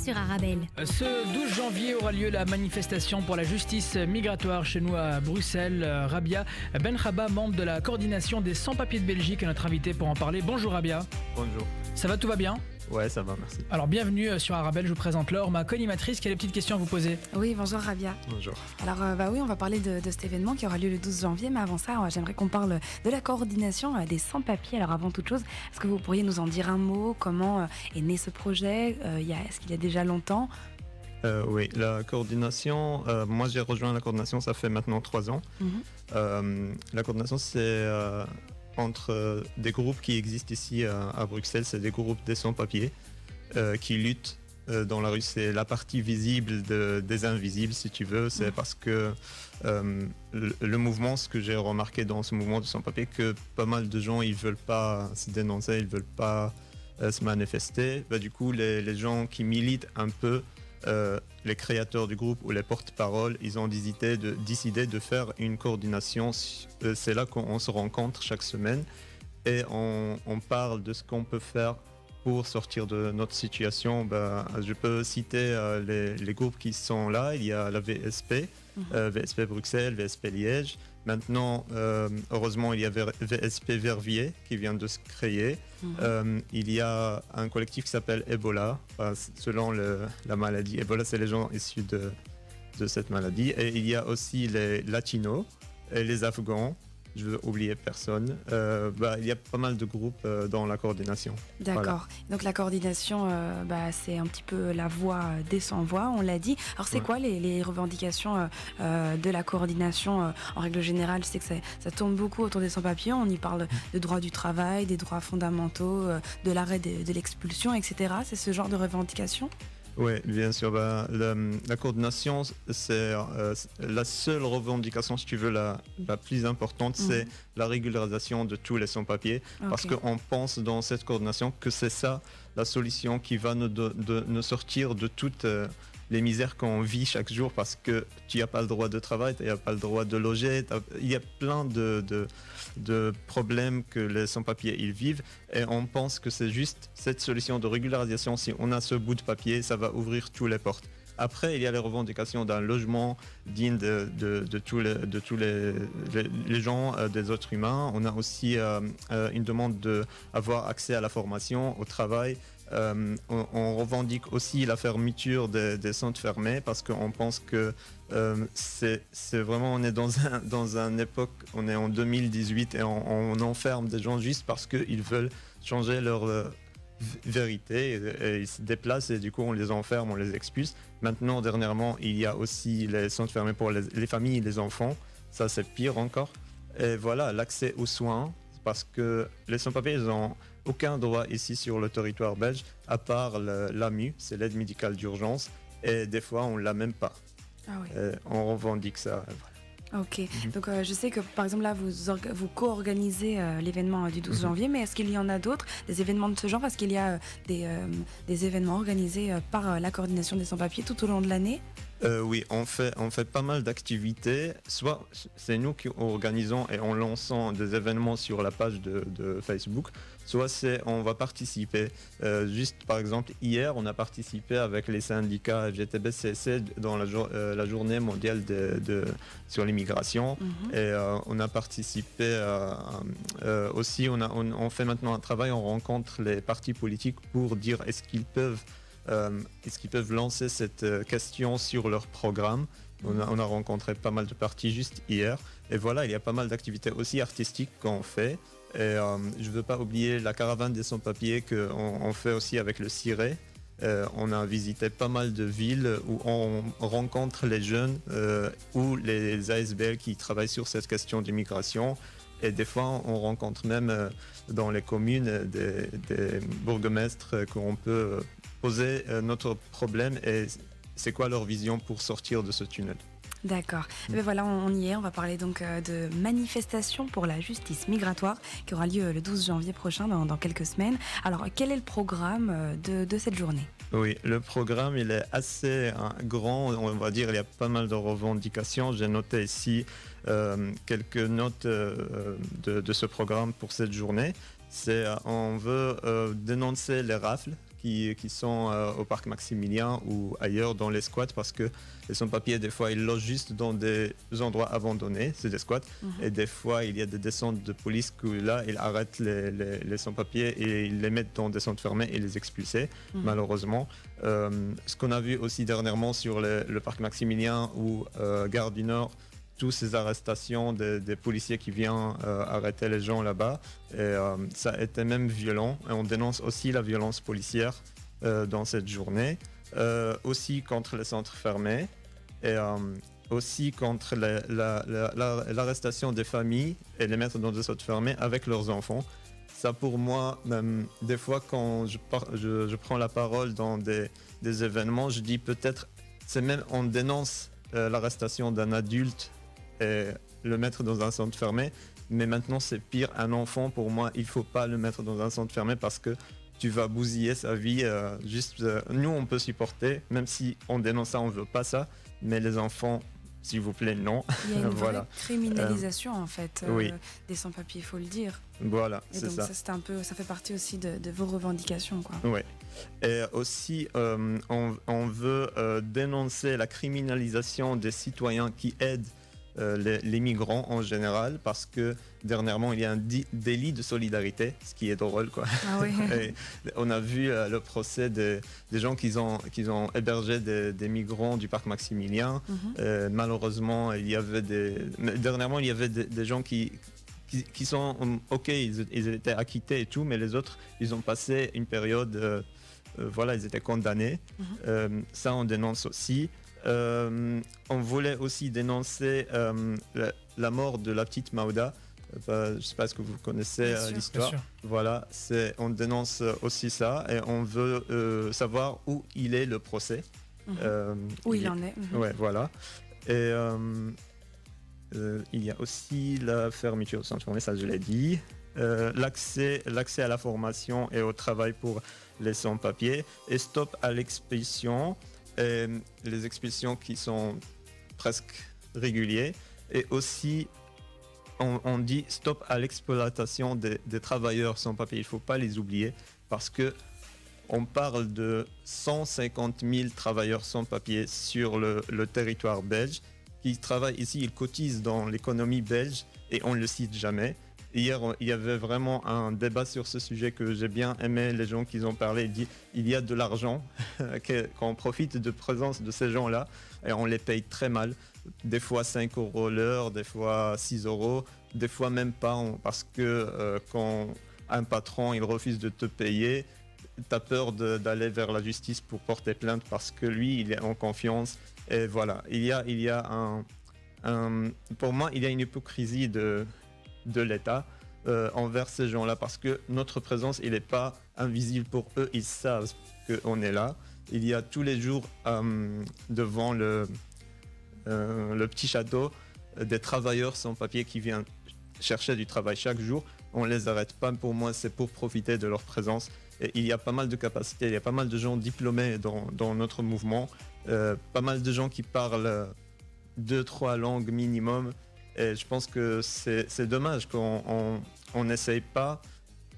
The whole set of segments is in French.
sur Arabelle. Ce 12 janvier aura lieu la manifestation pour la justice migratoire chez nous à Bruxelles. Rabia Benchaba, membre de la coordination des sans-papiers de Belgique, est notre invité pour en parler. Bonjour Rabia. Bonjour. Ça va, tout va bien ? Ouais, ça va, merci. Alors bienvenue sur Arabelle, je vous présente Laure, ma co-animatrice qui a des petites questions à vous poser. Oui, bonjour Rabia. Bonjour. Alors oui, on va parler de cet événement qui aura lieu le 12 janvier, mais avant ça, j'aimerais qu'on parle de la coordination des sans-papiers. Alors avant toute chose, est-ce que vous pourriez nous en dire un mot ? Comment est né ce projet ? Est-ce qu'il y a déjà longtemps ? Oui, la coordination, moi j'ai rejoint la coordination, ça fait maintenant 3 ans. La coordination, c'est entre des groupes qui existent ici à Bruxelles, c'est des groupes des sans-papiers qui luttent dans la rue. C'est la partie visible des invisibles, si tu veux. C'est parce que le mouvement, ce que j'ai remarqué dans ce mouvement de sans-papiers, que pas mal de gens, ils veulent pas se dénoncer, ils veulent pas se manifester. Du coup, les gens qui militent un peu, les créateurs du groupe ou les porte-paroles, ils ont décidé de faire une coordination. C'est là qu'on se rencontre chaque semaine et on parle de ce qu'on peut faire pour sortir de notre situation. Je peux citer les groupes qui sont là. Il y a la VSP, VSP Bruxelles, VSP Liège. Maintenant, heureusement, il y a VSP Verviers qui vient de se créer. Il y a un collectif qui s'appelle Ebola, selon la maladie. Ebola, c'est les gens issus de cette maladie. Et il y a aussi les Latinos et les Afghans. Je ne veux oublier personne. Il y a pas mal de groupes dans la coordination. D'accord. Voilà. Donc la coordination, c'est un petit peu la voix des sans-voix, on l'a dit. Alors c'est quoi les revendications de la coordination en règle générale? Je sais que ça tourne beaucoup autour des sans-papiers. On y parle de droit du travail, des droits fondamentaux, de l'arrêt de l'expulsion, etc. C'est ce genre de revendications? Oui, bien sûr. La coordination, c'est la seule revendication, si tu veux, la plus importante, c'est la régularisation de tous les sans-papiers. Okay. Parce qu'on pense dans cette coordination que c'est ça la solution qui va nous sortir de toutes les misères qu'on vit chaque jour, parce que tu n'as pas le droit de travail, tu n'as pas le droit de loger, il y a plein de problèmes que les sans-papiers ils vivent, et on pense que c'est juste cette solution de régularisation. Si on a ce bout de papier, ça va ouvrir toutes les portes. Après, il y a les revendications d'un logement digne de tous les gens, des autres humains. On a aussi une demande d'avoir accès à la formation, au travail. On revendique aussi la fermeture des centres fermés, parce qu'on pense que c'est vraiment, on est dans une époque, on est en 2018 et on enferme des gens juste parce qu'ils veulent changer leur vérité, et ils se déplacent et du coup on les enferme, on les expulse. Maintenant, dernièrement, il y a aussi les centres fermés pour les familles et les enfants. Ça, c'est pire encore. Et voilà, l'accès aux soins, parce que les sans-papiers, ils n'ont aucun droit ici sur le territoire belge, à part l'AMU, c'est l'aide médicale d'urgence, et des fois on ne l'a même pas. Ah oui. On revendique ça. Voilà. Ok, donc je sais que par exemple là vous co-organisez l'événement du 12 janvier, mais est-ce qu'il y en a d'autres, des événements de ce genre? Est-ce qu'il y a des événements organisés par la coordination des sans-papiers tout au long de l'année? Oui, on fait pas mal d'activités. Soit c'est nous qui organisons et en lançant des événements sur la page de Facebook, soit on va participer. Juste par exemple, hier, on a participé avec les syndicats FGTB-CSC dans la journée mondiale sur l'immigration. Et on a participé aussi, on fait maintenant un travail, on rencontre les partis politiques pour dire est-ce qu'ils peuvent lancer cette question sur leur programme. On a rencontré pas mal de partis juste hier. Et voilà, il y a pas mal d'activités aussi artistiques qu'on fait. Et je ne veux pas oublier la caravane des sans-papiers qu'on fait aussi avec le CIRE. On a visité pas mal de villes où on rencontre les jeunes ou les ASBL qui travaillent sur cette question d'immigration. Et des fois, on rencontre même dans les communes des bourgmestres qu'on peut poser notre problème et c'est quoi leur vision pour sortir de ce tunnel. D'accord. Ben voilà, on y est. On va parler donc de manifestation pour la justice migratoire qui aura lieu le 12 janvier prochain, dans quelques semaines. Alors, quel est le programme de cette journée ? Oui, le programme, il est assez grand. On va dire, il y a pas mal de revendications. J'ai noté ici quelques notes de ce programme pour cette journée. On veut dénoncer les rafles qui sont au parc Maximilien ou ailleurs dans les squats, parce que les sans-papiers, des fois, ils logent juste dans des endroits abandonnés, c'est des squats, et des fois, il y a des descentes de police où là, ils arrêtent les sans-papiers et ils les mettent dans des centres fermés et les expulsent, malheureusement. Ce qu'on a vu aussi dernièrement sur le parc Maximilien ou Gare du Nord, toutes ces arrestations des policiers qui viennent arrêter les gens là-bas. Et ça a été même violent. Et on dénonce aussi la violence policière dans cette journée. Aussi contre les centres fermés. Et aussi contre l'arrestation des familles et les mettre dans des centres fermés avec leurs enfants. Ça, pour moi, même des fois, quand je prends la parole dans des événements, je dis peut-être, c'est même, on dénonce l'arrestation d'un adulte et le mettre dans un centre fermé, mais maintenant c'est pire, un enfant, pour moi, il ne faut pas le mettre dans un centre fermé parce que tu vas bousiller sa vie. Nous, on peut supporter, même si on dénonce ça, on ne veut pas ça, mais les enfants, s'il vous plaît, non. Il y a une vraie criminalisation en fait des sans-papiers, il faut le dire. Voilà, et c'est donc ça. Ça fait partie aussi de vos revendications, quoi. Oui. Et aussi, on veut dénoncer la criminalisation des citoyens qui aident les migrants en général, parce que dernièrement il y a un délit de solidarité, ce qui est drôle, quoi. Ah oui. Et on a vu le procès des gens qui ont hébergé des migrants du parc Maximilien. Malheureusement, dernièrement il y avait des gens qui sont ok, ils étaient acquittés et tout, mais les autres, ils ont passé une période, ils étaient condamnés. Ça, on dénonce aussi. On voulait aussi dénoncer la mort de la petite Maouda. Je ne sais pas ce que vous connaissez l'histoire. Voilà, on dénonce aussi ça et on veut savoir où il est le procès. Où il en est. Ouais, voilà. Et il y a aussi la fermeture de centre formé, ça je l'ai dit. L'accès à la formation et au travail pour les sans-papiers. Et stop à l'expulsion. Et les expulsions qui sont presque régulières. Et aussi, on dit stop à l'exploitation des travailleurs sans papier. Il ne faut pas les oublier parce que on parle de 150 000 travailleurs sans papier sur le territoire belge qui travaillent ici, ils cotisent dans l'économie belge et on ne le cite jamais. Hier, il y avait vraiment un débat sur ce sujet que j'ai bien aimé. Les gens qui ont parlé, ils disent il y a de l'argent, qu'on profite de présence de ces gens-là et on les paye très mal. Des fois 5 € l'heure, des fois 6 €, des fois même pas, parce que quand un patron il refuse de te payer, tu as peur d'aller vers la justice pour porter plainte parce que lui, il est en confiance. Et voilà, il y a pour moi, il y a une hypocrisie de l'État envers ces gens-là parce que notre présence, il n'est pas invisible pour eux, ils savent qu'on est là. Il y a tous les jours devant le petit château des travailleurs sans papier qui viennent chercher du travail chaque jour. On ne les arrête pas, pour moi c'est pour profiter de leur présence. Et il y a pas mal de capacités, il y a pas mal de gens diplômés dans notre mouvement, pas mal de gens qui parlent 2-3 langues minimum. Et je pense que c'est dommage qu'on n'essaye pas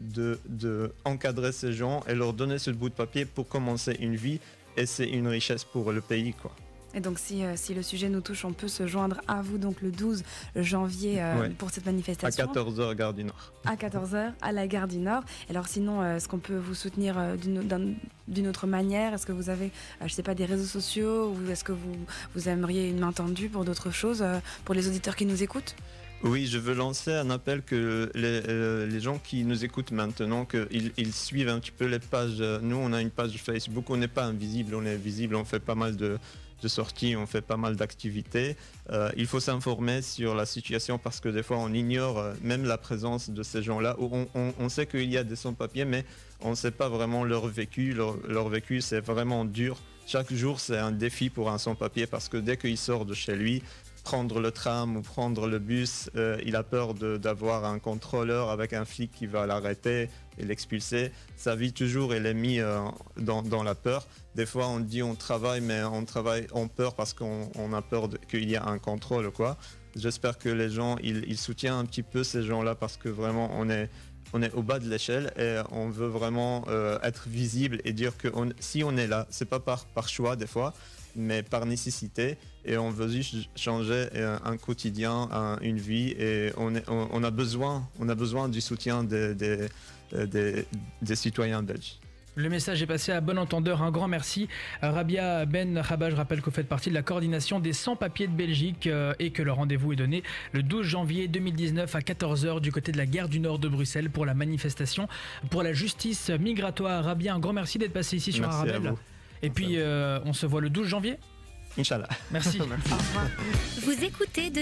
de encadrer ces gens et leur donner ce bout de papier pour commencer une vie. Et c'est une richesse pour le pays, quoi. Et donc si le sujet nous touche, on peut se joindre à vous donc le 12 janvier pour cette manifestation. À 14h, Gare du Nord. À 14h, à la Gare du Nord. Alors sinon, est-ce qu'on peut vous soutenir d'une autre manière? Est-ce que vous avez, je sais pas, des réseaux sociaux? Ou est-ce que vous aimeriez une main tendue pour d'autres choses, pour les auditeurs qui nous écoutent? Oui, je veux lancer un appel que les gens qui nous écoutent maintenant, qu'ils suivent un petit peu les pages. Nous, on a une page Facebook, on n'est pas invisible, on est visible, on fait pas mal de sorties, on fait pas mal d'activités. Il faut s'informer sur la situation parce que des fois on ignore même la présence de ces gens-là. On sait qu'il y a des sans-papiers, mais on ne sait pas vraiment leur vécu. Leur vécu, c'est vraiment dur. Chaque jour, c'est un défi pour un sans-papier parce que dès qu'il sort de chez lui, prendre le tram ou prendre le bus, il a peur d'avoir un contrôleur avec un flic qui va l'arrêter et l'expulser. Sa vie toujours, elle est mise dans la peur. Des fois, on dit on travaille, mais on travaille en peur parce qu'on a peur qu'il y ait un contrôle, quoi. J'espère que les gens, ils soutiennent un petit peu ces gens-là parce que vraiment, on est au bas de l'échelle et on veut vraiment être visible et dire que si on est là, c'est pas par choix des fois, mais par nécessité, et on veut juste changer un quotidien, une vie, et on a besoin du soutien des citoyens belges. Le message est passé à bon entendeur. Un grand merci. Rabia Benrabah, je rappelle que vous faites partie de la coordination des sans-papiers de Belgique et que le rendez-vous est donné le 12 janvier 2019 à 14h du côté de la gare du Nord de Bruxelles pour la manifestation pour la justice migratoire. Rabia, un grand merci d'être passé ici sur Arabelle. Et puis on se voit le 12 janvier. Inch'Allah. Merci. Merci. Vous écoutez de